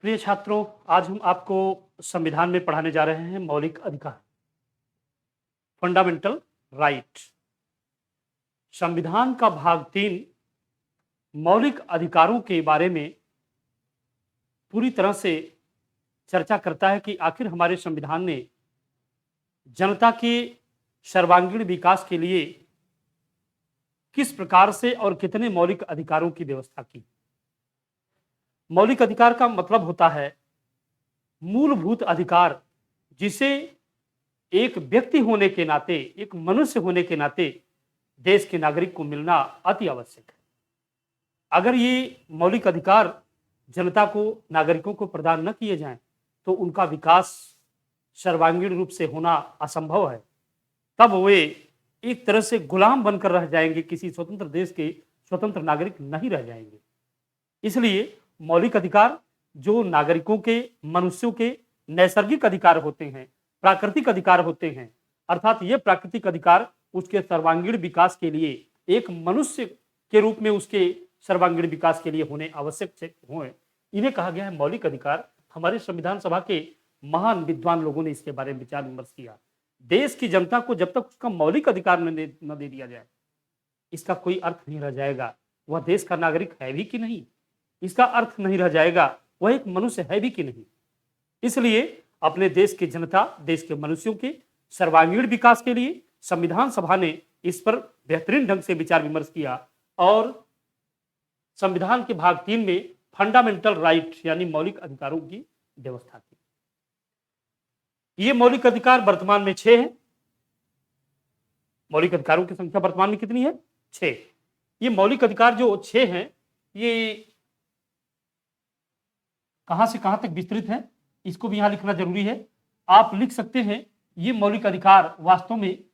प्रिय छात्रों, आज हम आपको संविधान में पढ़ाने जा रहे हैं मौलिक अधिकार, फंडामेंटल राइट। संविधान का भाग 3 मौलिक अधिकारों के बारे में पूरी तरह से चर्चा करता है कि आखिर हमारे संविधान ने जनता के सर्वांगीण विकास के लिए किस प्रकार से और कितने मौलिक अधिकारों की व्यवस्था की। मौलिक अधिकार का मतलब होता है मूलभूत अधिकार, जिसे एक व्यक्ति होने के नाते, एक मनुष्य होने के नाते देश के नागरिक को मिलना अति आवश्यक है। अगर ये मौलिक अधिकार जनता को, नागरिकों को प्रदान न किए जाएं, तो उनका विकास सर्वांगीण रूप से होना असंभव है। तब वे एक तरह से गुलाम बनकर रह जाएंगे, किसी स्वतंत्र देश के स्वतंत्र नागरिक नहीं रह जाएंगे। इसलिए मौलिक अधिकार जो नागरिकों के, मनुष्यों के नैसर्गिक अधिकार होते हैं, प्राकृतिक अधिकार होते हैं, अर्थात ये प्राकृतिक अधिकार उसके सर्वांगीण विकास के लिए, एक मनुष्य के रूप में उसके सर्वांगीण विकास के लिए होने आवश्यक हो, इन्हें कहा गया है मौलिक अधिकार। हमारे संविधान सभा के महान विद्वान लोगों ने इसके बारे में विचार विमर्श किया। देश की जनता को जब तक उसका मौलिक अधिकार न दे दिया जाए, इसका कोई अर्थ नहीं रह जाएगा वह देश का नागरिक है भी कि नहीं, इसका अर्थ नहीं रह जाएगा वह एक मनुष्य है भी कि नहीं। इसलिए अपने देश की जनता, देश के मनुष्यों के सर्वांगीण विकास के लिए संविधान सभा ने इस पर बेहतरीन ढंग से विचार विमर्श किया और संविधान के भाग 3 में फंडामेंटल राइट यानी मौलिक अधिकारों की व्यवस्था की। ये मौलिक अधिकार वर्तमान में 6 है। मौलिक अधिकारों की संख्या वर्तमान में कितनी है? 6। ये मौलिक अधिकार जो 6 हैं, ये कहां से कहां तक विस्तृत है, इसको भी यहां लिखना जरूरी है। आप लिख सकते हैं ये मौलिक अधिकार वास्तव में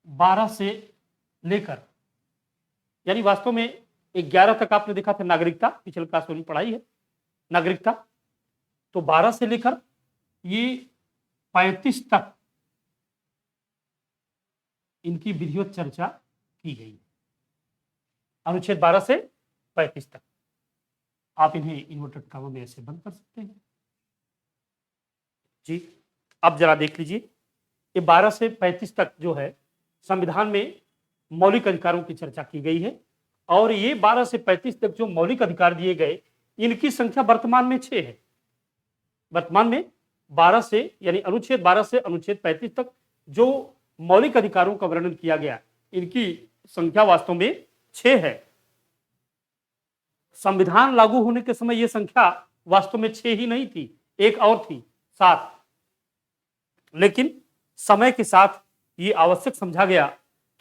12 से लेकर, यानी वास्तव में 11 तक आपने देखा था नागरिकता, पिछले क्लास में पढ़ाई है नागरिकता, तो 12 से लेकर ये 35 तक इनकी विधिवत चर्चा की गई है। अनुच्छेद 12 से 35 तक आप इन्हें इन्वर्टेड कॉमा में ऐसे बंद कर सकते हैं जी। अब जरा देख लीजिए, ये 12 से 35 तक जो है संविधान में मौलिक अधिकारों की चर्चा की गई है और ये 12 से 35 तक जो मौलिक अधिकार दिए गए, इनकी संख्या वर्तमान में 6 है। वर्तमान में 12 से यानी अनुच्छेद 12 से अनुच्छेद 35 तक जो मौलिक अधिकारों का वर्णन किया गया, इनकी संख्या वास्तव में 6 है। संविधान लागू होने के समय यह संख्या वास्तव में 6 ही नहीं थी, एक और थी 7। लेकिन समय के साथ ये आवश्यक समझा गया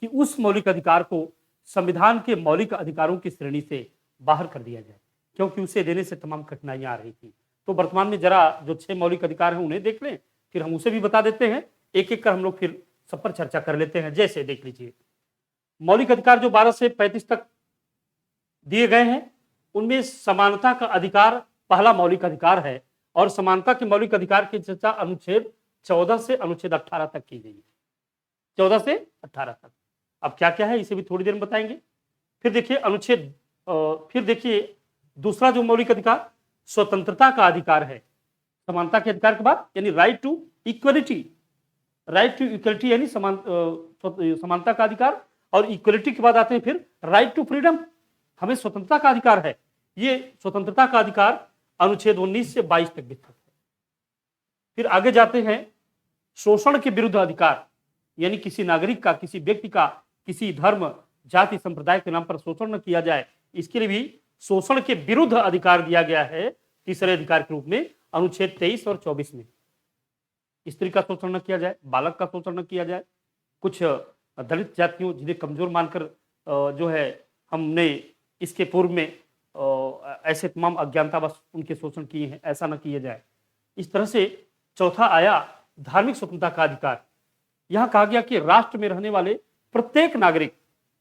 कि उस मौलिक अधिकार को संविधान के मौलिक अधिकारों की श्रेणी से बाहर कर दिया जाए, क्योंकि उसे देने से तमाम कठिनाइयां आ रही थी। तो वर्तमान में जरा जो 6 मौलिक अधिकार हैं उन्हें देख लें, फिर हम उसे भी बता देते हैं। एक एक कर हम लोग फिर सब पर चर्चा कर लेते हैं। जैसे देख लीजिए, मौलिक अधिकार जो 12 से 35 तक दिए गए हैं, उनमें समानता का अधिकार पहला मौलिक अधिकार है और समानता के मौलिक अधिकार की चर्चा अनुच्छेद 14 से अनुच्छेद 18 तक की गई है। 14 से 18 तक। अब क्या क्या है इसे भी थोड़ी देर में बताएंगे। फिर देखिए अनुच्छेद फिर देखिए दूसरा जो मौलिक अधिकार स्वतंत्रता का अधिकार है। समानता के अधिकार के बाद यानी right to equality, right to equality यानी समानता का अधिकार, और इक्वलिटी के बाद आते हैं फिर राइट टू फ्रीडम, हमें स्वतंत्रता का अधिकार है। ये स्वतंत्रता का अधिकार अनुच्छेद 19 से 22 तक विस्तृत है। फिर आगे जाते हैं शोषण के विरुद्ध अधिकार, यानी किसी नागरिक का, किसी व्यक्ति का किसी धर्म, जाति, संप्रदाय के नाम पर शोषण न किया जाए, इसके लिए भी शोषण के विरुद्ध अधिकार दिया गया है तीसरे अधिकार के रूप में अनुच्छेद 23 और 24 में। स्त्री का शोषण न किया जाए, बालक का शोषण न किया जाए। कुछ दलित जातियों जिन्हें कमजोर मानकर जो है हमने इसके पूर्व में ऐसे तमाम अज्ञानतावश उनके शोषण किए हैं, ऐसा न किया जाए। इस तरह से चौथा आया धार्मिक स्वतंत्रता का अधिकार। यहां कहा गया कि राष्ट्र में रहने वाले प्रत्येक नागरिक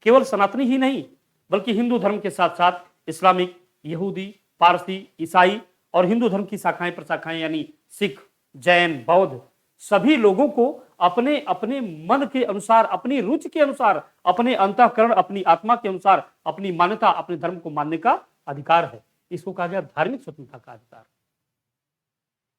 केवल सनातनी ही नहीं बल्कि हिंदू धर्म के साथ साथ इस्लामिक, यहूदी, पारसी, ईसाई और हिंदू धर्म की शाखाएं प्रशाखाएं यानी सिख, जैन, बौद्ध, सभी लोगों को अपने अपने मन के अनुसार, अपनी रुचि के अनुसार, अपने अंतःकरण, अपनी आत्मा के अनुसार अपनी मान्यता, अपने धर्म को मानने का अधिकार है। इसको कहा गया धार्मिक स्वतंत्रता का अधिकार।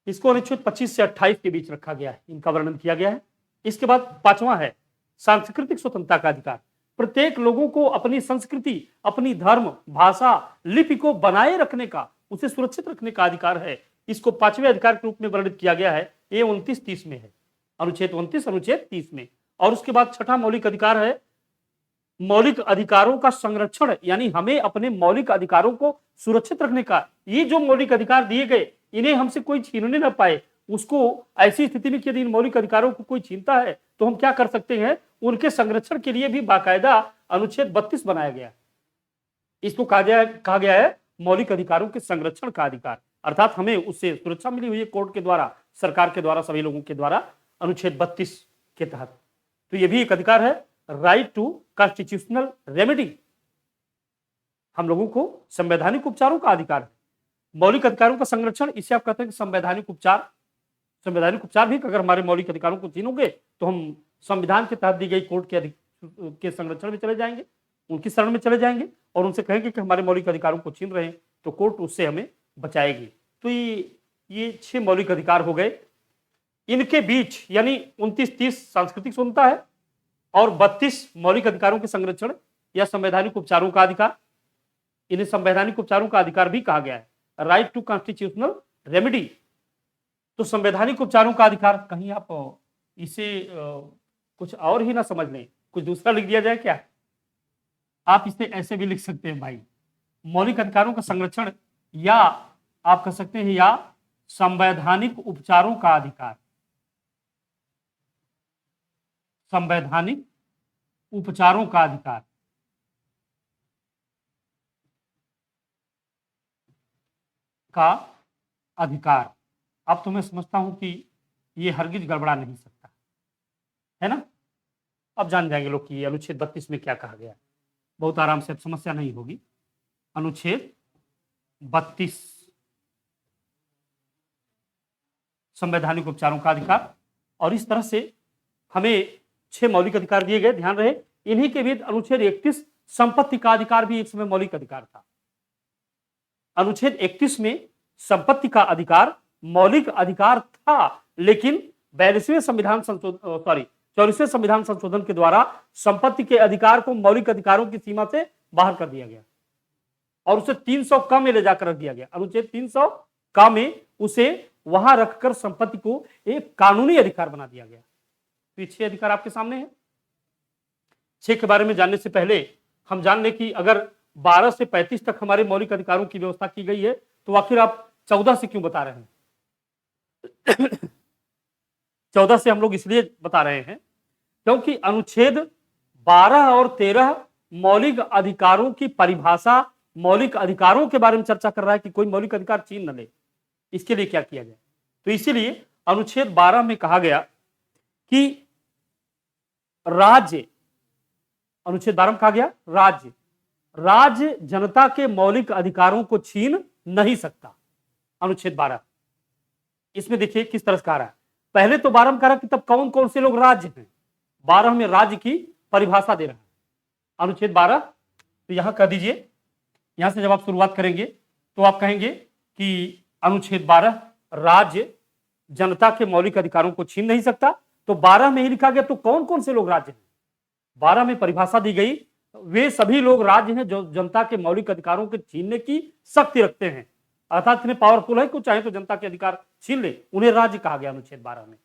इसको अनुच्छेद 25 से 28 के बीच रखा गया है, इनका वर्णन किया गया है। इसके बाद 5वां है सांस्कृतिक स्वतंत्रता का अधिकार। प्रत्येक लोगों को अपनी संस्कृति, अपनी धर्म, भाषा, लिपि को बनाए रखने का, उसे सुरक्षित रखने का अधिकार है। इसको 5वें अधिकार के रूप में वर्णित किया गया है। ये 29-30 में है, अनुच्छेद 29, अनुच्छेद 30 में। और उसके बाद 6ठा मौलिक अधिकार है मौलिक अधिकारों का संरक्षण, यानी हमें अपने मौलिक अधिकारों को सुरक्षित रखने का। ये जो मौलिक अधिकार दिए गए, इन्हें हमसे कोई छीनने न पाए। उसको ऐसी स्थिति में यदि इन मौलिक अधिकारों को कोई छीनता है तो हम क्या कर सकते हैं, उनके संरक्षण के लिए भी बाकायदा अनुच्छेद 32 बनाया गया। इसको कहा गया है मौलिक अधिकारों के संरक्षण का अधिकार, अर्थात हमें उससे सुरक्षा मिली हुई है कोर्ट के द्वारा, सरकार के द्वारा, सभी लोगों के द्वारा, अनुच्छेद 32 के तहत। तो यह भी एक अधिकार है, राइट टू कॉन्स्टिट्यूशनल रेमेडी। हम लोगों को संवैधानिक उपचारों का अधिकार है। मौलिक अधिकारों का संरक्षण, इसे आप कहते हैं कि संवैधानिक उपचार। संवैधानिक उपचार भी अगर हमारे मौलिक अधिकारों को छीनोगे तो हम संविधान के तहत दी गई कोर्ट के संरक्षण में चले जाएंगे, उनकी शरण में चले जाएंगे और उनसे कहेंगे कि हमारे मौलिक अधिकारों को छीन रहे हैं, तो कोर्ट उससे हमें बचाएगी। तो ये 6 मौलिक अधिकार हो गए। इनके बीच यानी 29-30 सांस्कृतिक स्वतंत्रता है और 32 मौलिक अधिकारों के संरक्षण या संवैधानिक उपचारों का अधिकार। इन्हें संवैधानिक उपचारों का अधिकार भी कहा गया है, राइट टू कॉन्स्टिट्यूशनल रेमेडी। तो संवैधानिक उपचारों का अधिकार, कहीं आप इसे कुछ और ही ना समझ लें, कुछ दूसरा लिख दिया जाए क्या? आप इसे ऐसे भी लिख सकते हैं भाई, मौलिक अधिकारों का संरक्षण, या आप कह सकते हैं या संवैधानिक उपचारों का अधिकार। संवैधानिक उपचारों का अधिकार अब तो मैं समझता हूं कि ये हरगिज गड़बड़ा नहीं सकता है ना। अब जान जाएंगे लोग कि अनुच्छेद 32 में क्या कहा गया है, बहुत आराम से, अब समस्या नहीं होगी। अनुच्छेद 32 संवैधानिक उपचारों का अधिकार। और इस तरह से हमें 6 मौलिक अधिकार दिए गए, ध्यान रहे। इन्हीं के बीच अनुच्छेद 31 संपत्ति का अधिकार भी एक समय मौलिक अधिकार था। अनुच्छेद 31 में संपत्ति का अधिकार मौलिक अधिकार था, लेकिन 42वें संविधान संशोधन 44वें संविधान संशोधन के द्वारा संपत्ति के अधिकार को मौलिक अधिकारों की सीमा से बाहर कर दिया गया और उसे 300 क में ले जाकर रख दिया गया। अनुच्छेद 300 क में उसे वहां रखकर संपत्ति को एक कानूनी अधिकार बना दिया गया। तो ये 6 अधिकार आपके सामने है। 6 के बारे में जानने से पहले हम जान लें कि अगर 12 से 35 तक हमारे मौलिक अधिकारों की व्यवस्था की गई है, तो आखिर आप 14 से क्यों बता रहे हैं? 14 से हम लोग इसलिए बता रहे हैं क्योंकि अनुच्छेद 12 और 13 मौलिक अधिकारों की परिभाषा, मौलिक अधिकारों के बारे में चर्चा कर रहा है कि कोई मौलिक अधिकार छीन न ले, इसके लिए क्या किया जाए। तो इसीलिए अनुच्छेद 12 में कहा गया कि राज्य, अनुच्छेद 12 में कहा गया राज्य जनता के मौलिक अधिकारों को छीन नहीं सकता। अनुच्छेद 12 इसमें देखिए किस तरह से कहा रहा है। पहले तो 12 में कहा कि तब कौन कौन से लोग राज्य हैं, 12 में राज्य की परिभाषा दे रहा है अनुच्छेद 12। तो यहां कह दीजिए, यहां से जब आप शुरुआत करेंगे तो आप कहेंगे कि अनुच्छेद 12 राज्य जनता के मौलिक अधिकारों को छीन नहीं सकता। तो 12 में ही लिखा गया तो कौन कौन से लोग राज्य हैं, 12 में परिभाषा दी गई, वे सभी लोग राज्य हैं जो जनता के मौलिक अधिकारों के छीनने की शक्ति रखते हैं, अर्थात इतने पावरफुल है कि चाहे तो जनता के अधिकार छीन ले, उन्हें राज्य कहा गया अनुच्छेद 12 में।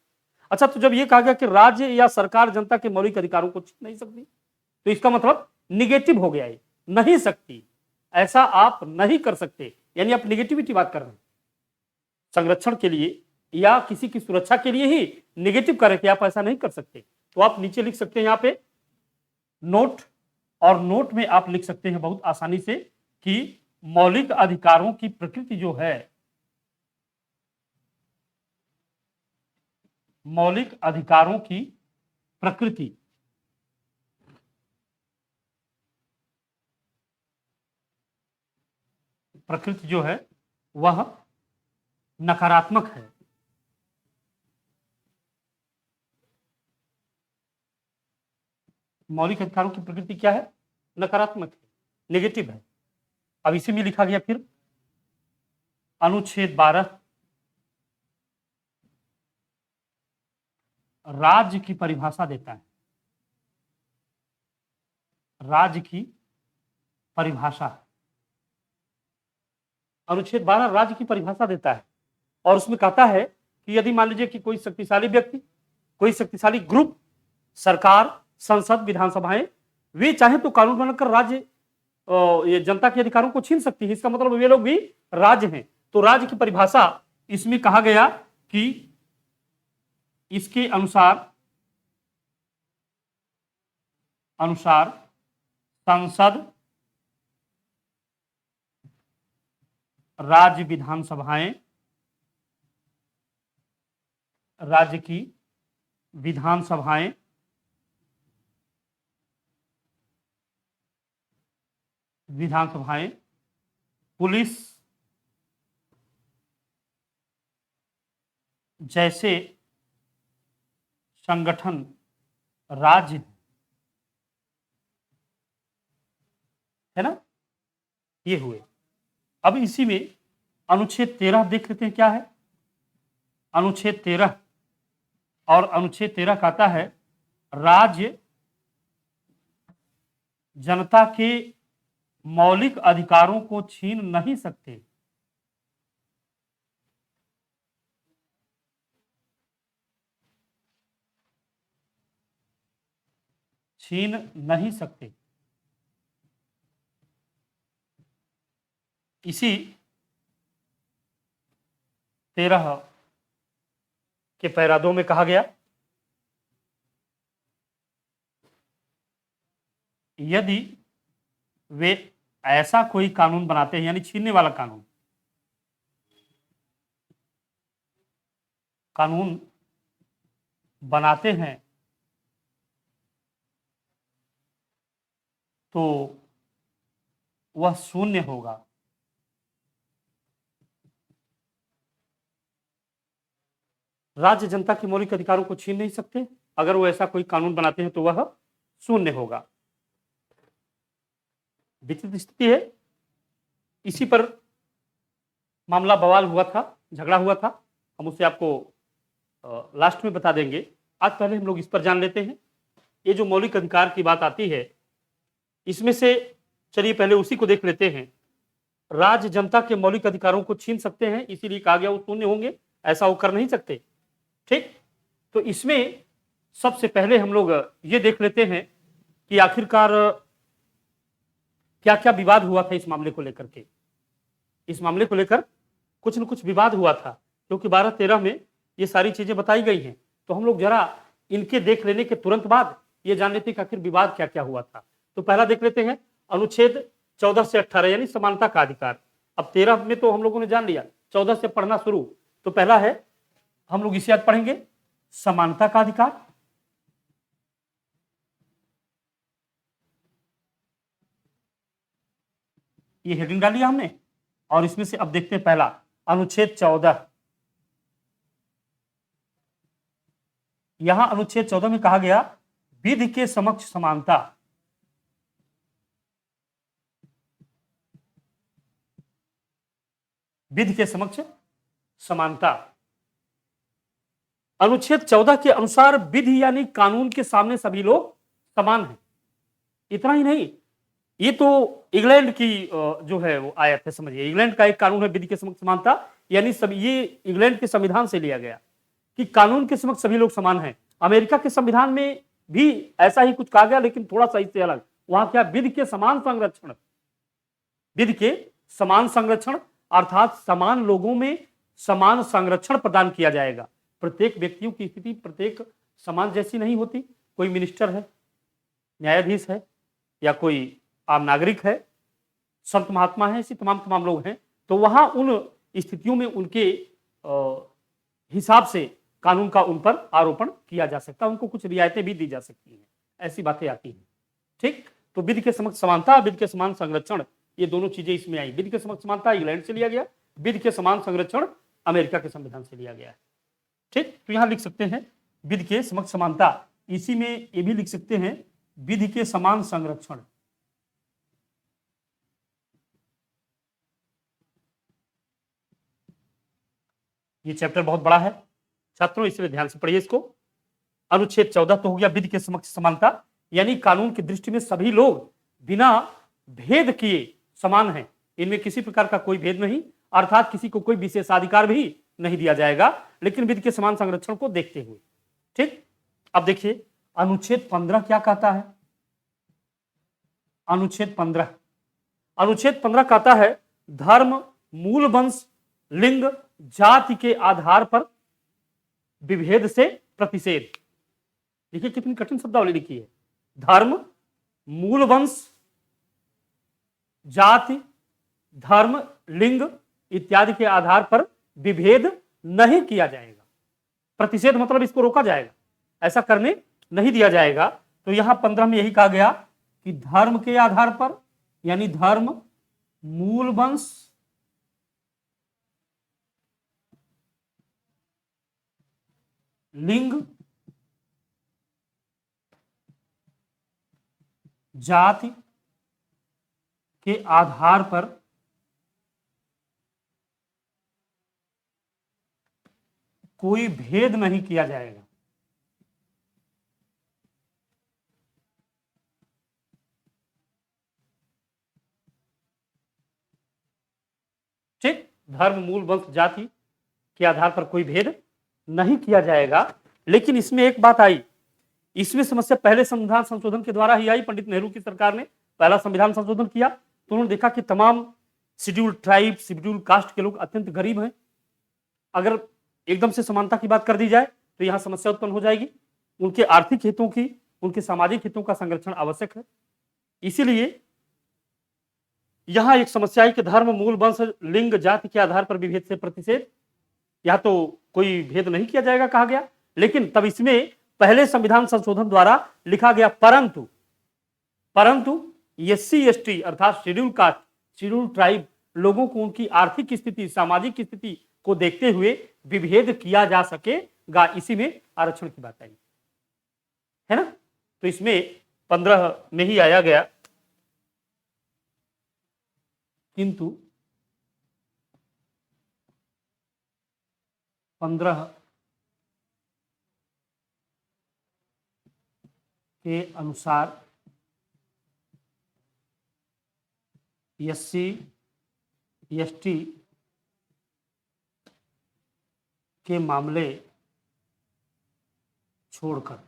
अच्छा, तो जब यह कहा गया कि राज्य या सरकार जनता के मौलिक अधिकारों को छीन नहीं सकती, तो इसका मतलब निगेटिव हो गया है, नहीं सकती, ऐसा आप नहीं कर सकते, यानी आप निगेटिविटी बात कर रहे हैं। संरक्षण के लिए या किसी की सुरक्षा के लिए ही निगेटिव करें कि आप ऐसा नहीं कर सकते। तो आप नीचे लिख सकते हैं यहां पे नोट, और नोट में आप लिख सकते हैं बहुत आसानी से कि मौलिक अधिकारों की प्रकृति जो है, मौलिक अधिकारों की प्रकृति जो है वह नकारात्मक है। मौलिक अधिकारों की प्रकृति क्या है? नकारात्मक है, नेगेटिव है। अब इसी में लिखा गया फिर अनुच्छेद 12 राज्य की परिभाषा देता है। राज्य की परिभाषा, अनुच्छेद 12 राज्य की परिभाषा देता है और उसमें कहता है कि यदि मान लीजिए कि कोई शक्तिशाली व्यक्ति, कोई शक्तिशाली ग्रुप, सरकार, संसद, विधानसभाएं, वे चाहे तो कानून बनाकर राज्य ये जनता के अधिकारों को छीन सकती है। इसका मतलब वे लोग भी राज्य हैं। तो राज्य की परिभाषा इसमें कहा गया कि इसके अनुसार संसद, राज्य विधानसभाएं, राज्य की विधानसभाएं, पुलिस जैसे संगठन राज्य है ना, ये हुए। अब इसी में अनुच्छेद 13 देख लेते हैं क्या है। अनुच्छेद 13 और अनुच्छेद 13 कहता है राज्य जनता के मौलिक अधिकारों को छीन नहीं सकते। छीन नहीं सकते। इसी 13 के पैरा 2 में कहा गया यदि वे ऐसा कोई कानून बनाते हैं, यानी छीनने वाला कानून बनाते हैं, तो वह शून्य होगा। राज्य जनता के मौलिक अधिकारों को छीन नहीं सकते। अगर वो ऐसा कोई कानून बनाते हैं तो वह शून्य होगा। विचित्र स्थिति है। इसी पर मामला बवाल हुआ था, झगड़ा हुआ था। हम उसे आपको लास्ट में बता देंगे। आज पहले हम लोग इस पर जान लेते हैं। ये जो मौलिक अधिकार की बात आती है, इसमें से चलिए पहले उसी को देख लेते हैं। राज्य जनता के मौलिक अधिकारों को छीन सकते हैं, इसीलिए कहा गया वो शून्य होंगे, ऐसा वो कर नहीं सकते। ठीक, तो इसमें सबसे पहले हम लोग ये देख लेते हैं कि आखिरकार क्या क्या विवाद हुआ था इस मामले को लेकर के। इस मामले को लेकर कुछ न कुछ विवाद हुआ था, क्योंकि 12-13 में ये सारी चीजें बताई गई हैं। तो हम लोग जरा इनके देख लेने के तुरंत बाद ये जान लेते हैं कि आखिर विवाद क्या क्या हुआ था। तो पहला देख लेते हैं अनुच्छेद 14 से 18, यानी समानता का अधिकार। अब 13 में तो हम लोगों ने जान लिया, 14 से पढ़ना शुरू। तो पहला है, हम लोग इसे आज पढ़ेंगे, समानता का अधिकार। ये हेडिंग डाली हमने और इसमें से अब देखते हैं पहला अनुच्छेद 14। यहां अनुच्छेद 14 में कहा गया विधि के समक्ष समानता। विधि के समक्ष समानता। अनुच्छेद 14 के अनुसार विधि यानी कानून के सामने सभी लोग समान हैं। इतना ही नहीं, ये तो इंग्लैंड की जो है वो आयत है, समझिए इंग्लैंड का एक कानून है विधि के समक्ष समानता, यानी सब ये इंग्लैंड के संविधान से लिया गया कि कानून के समक्ष सभी लोग समान हैं। अमेरिका के संविधान में भी ऐसा ही कुछ कहा गया, लेकिन थोड़ा सा इससे अलग। वहां क्या, विधि के समान संरक्षण। विधि के समान संरक्षण अर्थात समान लोगों में समान संरक्षण प्रदान किया जाएगा। प्रत्येक व्यक्तियों की स्थिति प्रत्येक समान जैसी नहीं होती। कोई मिनिस्टर है, न्यायाधीश है, या कोई आम नागरिक है, संत महात्मा है, ऐसे तमाम लोग हैं। तो वहां उन स्थितियों में उनके हिसाब से कानून का उन पर आरोपण किया जा सकता है, उनको कुछ रियायतें भी दी जा सकती हैं, ऐसी बातें आती हैं। ठीक, तो विधि के समक्ष समानता, विधि के समान संरक्षण, ये दोनों चीजें इसमें आई। विधि के समक्ष समानता इंग्लैंड से लिया गया, विधि के समान संरक्षण अमेरिका के संविधान से लिया गया है। ठीक, तो यहां लिख सकते हैं विधि के समक्ष समानता, इसी में ये भी लिख सकते हैं विधि के समान संरक्षण। ये चैप्टर बहुत बड़ा है छात्रों, इसलिए ध्यान से पढ़िए इसको। अनुच्छेद 14 तो हो गया विधि के समक्ष समानता, यानी कानून की दृष्टि में सभी लोग बिना भेद किए समान हैं, इनमें किसी प्रकार का कोई भेद नहीं, अर्थात किसी को कोई विशेषाधिकार भी नहीं दिया जाएगा, लेकिन विधि के समान संरक्षण को देखते हुए। ठीक, अब देखिए अनुच्छेद 15 क्या कहता है। अनुच्छेद 15 कहता है धर्म, मूल वंश, लिंग, जाति के आधार पर विभेद से प्रतिषेध। देखिए कितनी कठिन शब्दावली लिखी है। धर्म, मूल वंश, जाति, धर्म, लिंग इत्यादि के आधार पर विभेद नहीं किया जाएगा। प्रतिषेध मतलब इसको रोका जाएगा, ऐसा करने नहीं दिया जाएगा। तो यहां 15 में यही कहा गया कि धर्म के आधार पर, यानी धर्म, मूल वंश, लिंग, जाति के आधार पर कोई भेद नहीं किया जाएगा। ठीक, धर्म, मूल वंश, जाति के आधार पर कोई भेद नहीं किया जाएगा। लेकिन इसमें एक बात आई, इसमें समस्या पहले संविधान संशोधन के द्वारा ही आई। पंडित नेहरू की सरकार ने पहला संविधान संशोधन किया तो उन्होंने देखा कि तमाम शेड्यूल ट्राइब, शेड्यूल कास्ट के लोग अत्यंत गरीब हैं। अगर एकदम से समानता की बात कर दी जाए तो यहां समस्या उत्पन्न हो जाएगी। उनके आर्थिक हितों की, उनके सामाजिक हितों का संरक्षण आवश्यक है। इसीलिए यहां एक समस्या है कि धर्म, मूल वंश, लिंग, जाति के आधार पर विभेद से प्रतिषेध, या तो कोई भेद नहीं किया जाएगा कहा गया। लेकिन तब इसमें पहले संविधान संशोधन द्वारा लिखा गया परंतु एससी एसटी अर्थात शेड्यूल कास्ट, शेड्यूल ट्राइब लोगों को उनकी आर्थिक स्थिति, सामाजिक स्थिति को देखते हुए विभेद किया जा सकेगा। इसी में आरक्षण की बात आई है ना। तो इसमें 15 में ही आया गया, किंतु 15 के अनुसार एससी एसटी के मामले छोड़कर,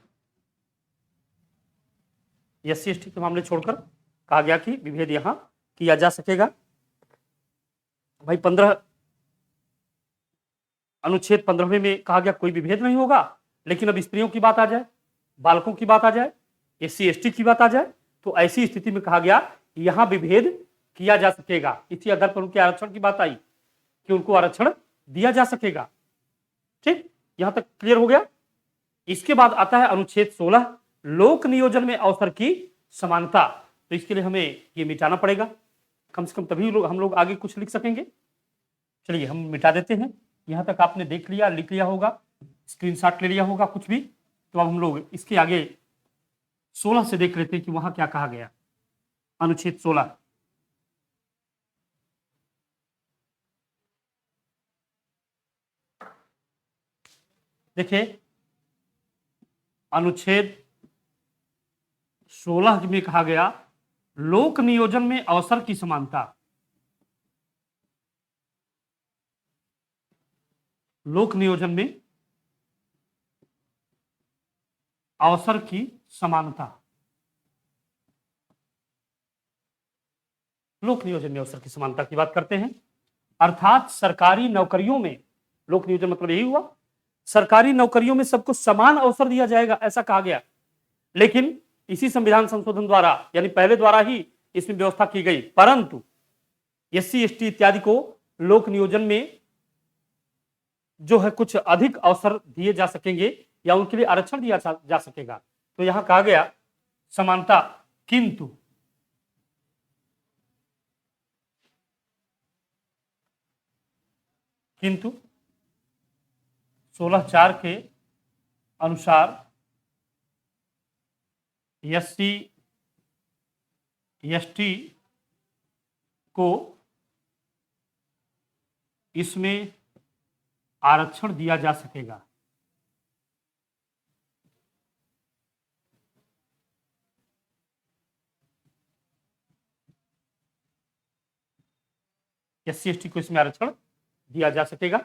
एससी एसटी के मामले छोड़कर कहा गया कि विभेद यहां किया जा सकेगा। भाई 15 अनुच्छेद 15 में कहा गया कोई विभेद नहीं होगा। लेकिन अब स्त्रियों की बात आ जाए, बालकों की बात आ जाए, एससी एसटी की बात आ जाए, तो ऐसी स्थिति में कहा गया यहां विभेद किया जा सकेगा। इसी आधार पर उनके आरक्षण की बात आई कि उनको आरक्षण दिया जा सकेगा। ठीक, यहां तक क्लियर हो गया। इसके बाद आता है अनुच्छेद 16, लोक नियोजन में अवसर की समानता। तो इसके लिए हमें ये मिटाना पड़ेगा, कम से कम तभी हम लोग आगे कुछ लिख सकेंगे। चलिए हम मिटा देते हैं। यहां तक आपने देख लिया, लिख लिया होगा, स्क्रीनशॉट ले लिया होगा कुछ भी। तो अब हम लोग इसके आगे 16 से देख लेते हैं कि वहां क्या कहा गया। अनुच्छेद 16, देखिए अनुच्छेद 16 में कहा गया लोक नियोजन में अवसर की समानता। लोक नियोजन में अवसर की समानता, लोक नियोजन में अवसर की समानता की बात करते हैं। अर्थात सरकारी नौकरियों में, लोक नियोजन मतलब यही हुआ, सरकारी नौकरियों में सबको समान अवसर दिया जाएगा, ऐसा कहा गया। लेकिन इसी संविधान संशोधन द्वारा, यानी पहले द्वारा ही इसमें व्यवस्था की गई, परंतु एससी एसटी इत्यादि को लोक नियोजन में जो है कुछ अधिक अवसर दिए जा सकेंगे या उनके लिए आरक्षण दिया जा सकेगा। तो यहां कहा गया समानता, किंतु किंतु 16(4) के अनुसार एससी एसटी को इसमें आरक्षण दिया जा सकेगा। SC ST को इसमें आरक्षण दिया जा सकेगा।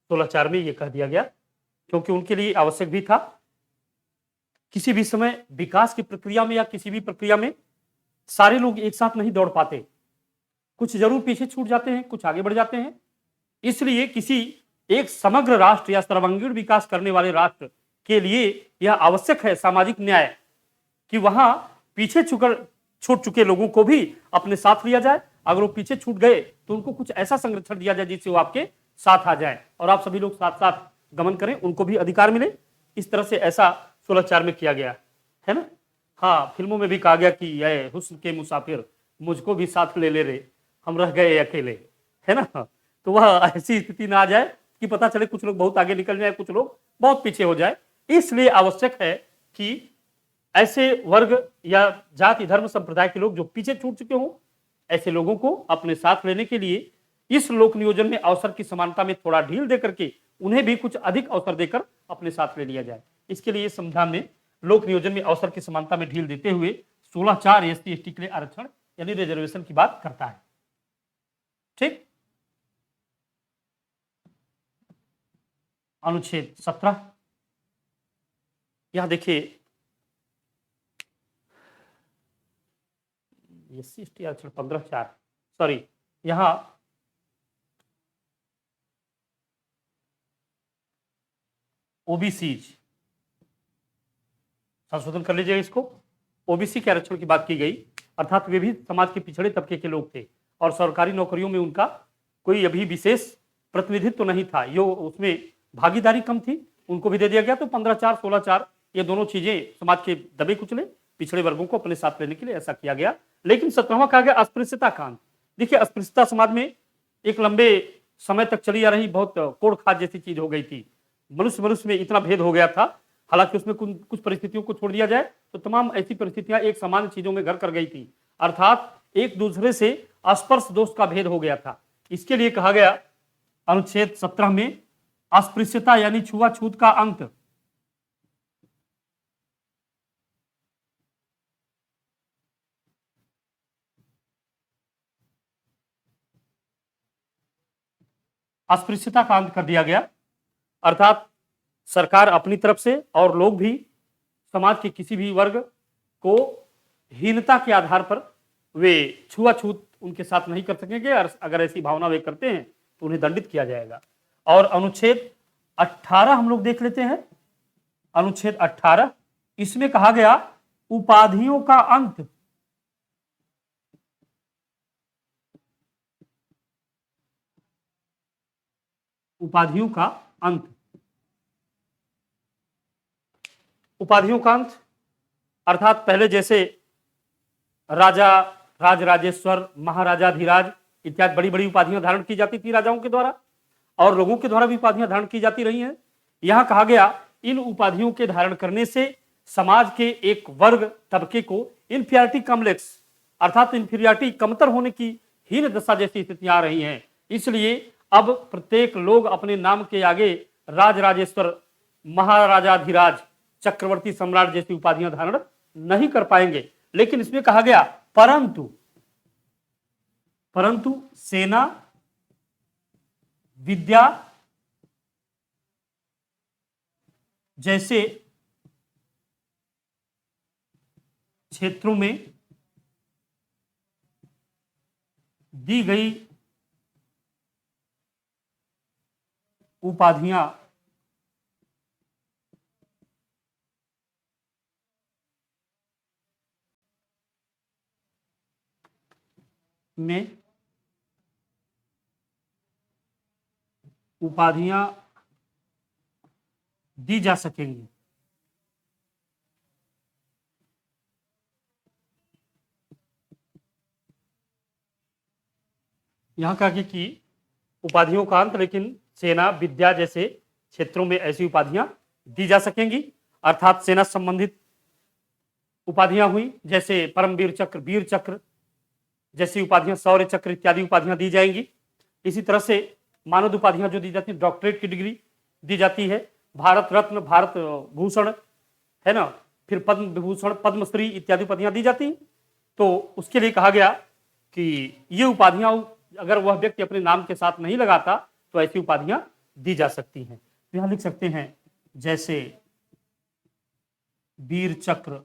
16(4) में यह कह दिया गया, क्योंकि उनके लिए आवश्यक भी था। किसी भी समय विकास की प्रक्रिया में या किसी भी प्रक्रिया में सारे लोग एक साथ नहीं दौड़ पाते, कुछ जरूर पीछे छूट जाते हैं, कुछ आगे बढ़ जाते हैं। इसलिए किसी एक समग्र राष्ट्र या सर्वांगीण विकास करने वाले राष्ट्र के लिए यह आवश्यक है सामाजिक न्याय कि वहां पीछे छूट चुके लोगों को भी अपने साथ लिया जाए। अगर वो पीछे छूट गए तो उनको कुछ ऐसा संरक्षण दिया जाए जिससे वो आपके साथ आ जाए और आप सभी लोग साथ साथ गमन करें, उनको भी अधिकार मिले। इस तरह से ऐसा 16(4) में किया गया है ना। हाँ, फिल्मों में भी कहा गया कि ये हुस्न के मुसाफिर मुझको भी साथ ले ले रे, हम रह गए अकेले, है ना। तो वह ऐसी स्थिति ना आ जाए कि पता चले कुछ लोग बहुत आगे निकल जाए, कुछ लोग बहुत पीछे हो जाए। इसलिए आवश्यक है कि ऐसे वर्ग या जाति धर्म संप्रदाय के लोग जो पीछे छूट चुके हों, ऐसे लोगों को अपने साथ लेने के लिए इस लोक नियोजन में अवसर की समानता में थोड़ा ढील देकर के उन्हें भी कुछ अधिक अवसर देकर अपने साथ ले लिया जाए। इसके लिए संविधान में लोक नियोजन में अवसर की समानता में ढील देते हुए 16(4) SC ST के लिए आरक्षण यानी रिजर्वेशन की बात करता है। ठीक। अनुच्छेद 17, यहां देखिए SC ST आरक्षण 15(4), सॉरी, यहां ओबीसी संशोधन कर लीजिएगा इसको। ओबीसी के आरक्षण की बात की गई, अर्थात वे भी समाज के पिछड़े तबके के लोग थे और सरकारी नौकरियों में उनका कोई अभी विशेष प्रतिनिधित्व तो नहीं था, यो उसमें भागीदारी कम थी, उनको भी दे दिया गया। तो 15(4) 16(4) ये दोनों चीजें समाज के दबे कुचले पिछड़े वर्गों को अपने साथ लेने के लिए ऐसा किया गया। लेकिन 17वां कहा गया अस्पृश्यता कांड। देखिए, अस्पृश्यता समाज में एक लंबे समय तक चली आ रही बहुत कोड़ खाद जैसी चीज हो गई थी। मनुष्य में इतना भेद हो गया था, हालांकि उसमें कुछ परिस्थितियों को छोड़ दिया जाए तो तमाम ऐसी परिस्थितियां एक समान चीजों में घर कर गई थी, अर्थात एक दूसरे से स्पर्श दोष का भेद हो गया था। इसके लिए कहा गया अनुच्छेद 17 में अस्पृश्यता यानी छुआछूत का अंत। अस्पृश्यता का अंत कर दिया गया, अर्थात सरकार अपनी तरफ से और लोग भी समाज के किसी भी वर्ग को हीनता के आधार पर वे छुआछूत उनके साथ नहीं कर सकेंगे और अगर ऐसी भावना वे करते हैं तो उन्हें दंडित किया जाएगा। और अनुच्छेद 18 हम लोग देख लेते हैं। अनुच्छेद 18, इसमें कहा गया उपाधियों का अंत। उपाधियों का अंत, उपाधियों का अंत अर्थात पहले जैसे राजा, राजराजेश्वर, महाराजाधिराज इत्यादि बड़ी बड़ी उपाधियां धारण की जाती थी राजाओं के द्वारा और लोगों के द्वारा भी उपाधियां धारण की जाती रही हैं। यहां कहा गया इन उपाधियों के धारण करने से समाज के एक वर्ग तबके को इंफीरियरिटी कॉम्प्लेक्स अर्थात इंफीरियरिटी कमतर होने की हीन दशा जैसी स्थितियां आ रही हैं। इसलिए अब प्रत्येक लोग अपने नाम के आगे राजराजेश्वर, महाराजाधिराज, चक्रवर्ती सम्राट जैसी उपाधियां धारण नहीं कर पाएंगे। लेकिन इसमें कहा गया परंतु सेना, विद्या जैसे क्षेत्रों में दी गई उपाधियां में उपाधियां दी जा सकेंगी। यहां कहा कि उपाधियों का अंत, लेकिन सेना, विद्या जैसे क्षेत्रों में ऐसी उपाधियां दी जा सकेंगी, अर्थात सेना संबंधित उपाधियां हुई जैसे परमवीर चक्र, वीर चक्र जैसी उपाधियां, शौर्य चक्र इत्यादि उपाधियां दी जाएंगी। इसी तरह से मानद उपाधियां जो दी जाती है, डॉक्टरेट की डिग्री दी जाती है, भारत रत्न, भारत भूषण, है ना, फिर पद्म विभूषण, पद्मश्री इत्यादि उपाधियां दी जाती हैं। तो उसके लिए कहा गया कि ये उपाधियां अगर वह व्यक्ति अपने नाम के साथ नहीं लगाता तो ऐसी उपाधियां दी जा सकती हैं। तो यहां लिख सकते हैं जैसे वीर चक्र,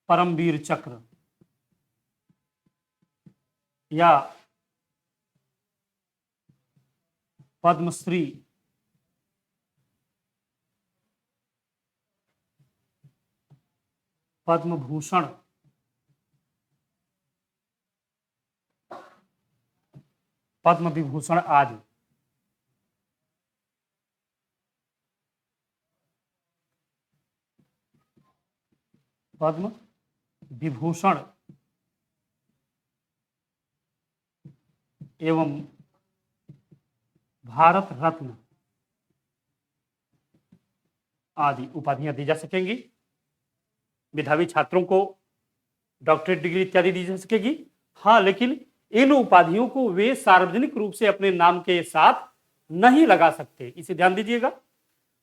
परमवीर चक्र या पद्मश्री, पद्म भूषण, पद्म विभूषण आदि। पद्म विभूषण एवं भारत रत्न आदि उपाधियां दी जा सकेंगी। मेधावी छात्रों को डॉक्टरेट डिग्री इत्यादि दी जा सकेगी। हाँ, लेकिन इन उपाधियों को वे सार्वजनिक रूप से अपने नाम के साथ नहीं लगा सकते, इसे ध्यान दीजिएगा।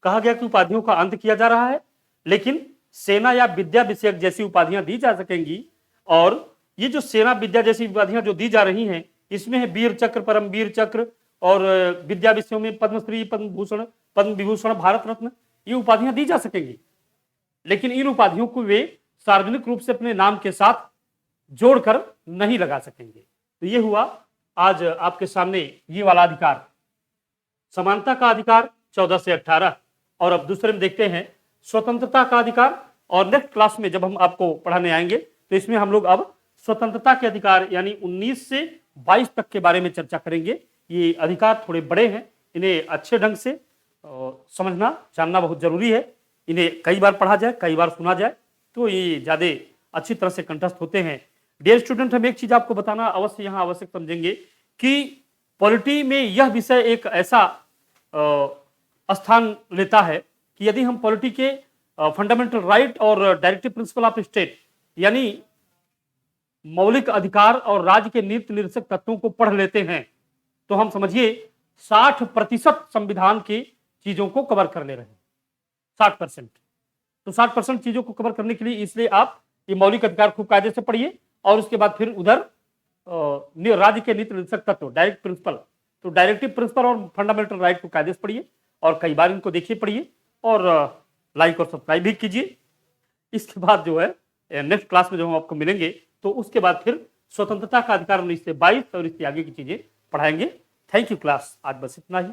कहा गया कि उपाधियों का अंत किया जा रहा है, लेकिन सेना या विद्या विषयक जैसी उपाधियां दी जा सकेंगी। और ये जो सेना विद्या जैसी उपाधियां जो दी जा रही हैं, इसमें है वीर चक्र, परमवीर चक्र, और विद्या विषयों में पद्मश्री, पद्म भूषण, पद्म विभूषण, भारत रत्न, ये उपाधियां दी जा सकेंगी। लेकिन इन उपाधियों को वे सार्वजनिक रूप से अपने नाम के साथ जोड़कर नहीं लगा सकेंगे। तो ये हुआ आज आपके सामने ये वाला अधिकार, समानता का अधिकार 14 से 18। और अब दूसरे में देखते हैं स्वतंत्रता का अधिकार। और नेक्स्ट क्लास में जब हम आपको पढ़ाने आएंगे तो इसमें हम लोग अब स्वतंत्रता के अधिकार यानी 19 से 22 तक के बारे में चर्चा करेंगे। ये अधिकार थोड़े बड़े हैं, इन्हें अच्छे ढंग से समझना जानना बहुत जरूरी है। इन्हें कई बार पढ़ा जाए, कई बार सुना जाए तो ये ज्यादा अच्छी तरह से कंठस्थ होते हैं। डियर स्टूडेंट, हम एक चीज आपको बताना अवश्य यहाँ आवश्यक समझेंगे कि पॉलिटी में यह विषय एक ऐसा स्थान लेता है कि यदि हम पॉलिटी के फंडामेंटल राइट और डायरेक्टिव प्रिंसिपल ऑफ स्टेट यानी मौलिक अधिकार और राज्य के नीति निर्देशक तत्वों को पढ़ लेते हैं तो हम समझिए 60% संविधान की चीजों को कवर कर ले रहे हैं। 60%। तो 60% चीजों को कवर करने के लिए इसलिए आप ये मौलिक अधिकार खूब कायदे से पढ़िए और उसके बाद फिर उधर राज्य के नीति निर्देशक तत्व डायरेक्ट प्रिंसिपल, तो डायरेक्टिव प्रिंसिपल और फंडामेंटल राइट को कायदे से पढ़िए और कई बार इनको देखिए, पढ़िए और लाइक और सब्सक्राइब भी कीजिए। इसके बाद जो है नेक्स्ट क्लास में जो हम आपको मिलेंगे तो उसके बाद फिर स्वतंत्रता का अधिकार 19 से 22 और इसके आगे की चीजें पढ़ाएंगे। थैंक यू क्लास, आज बस इतना ही।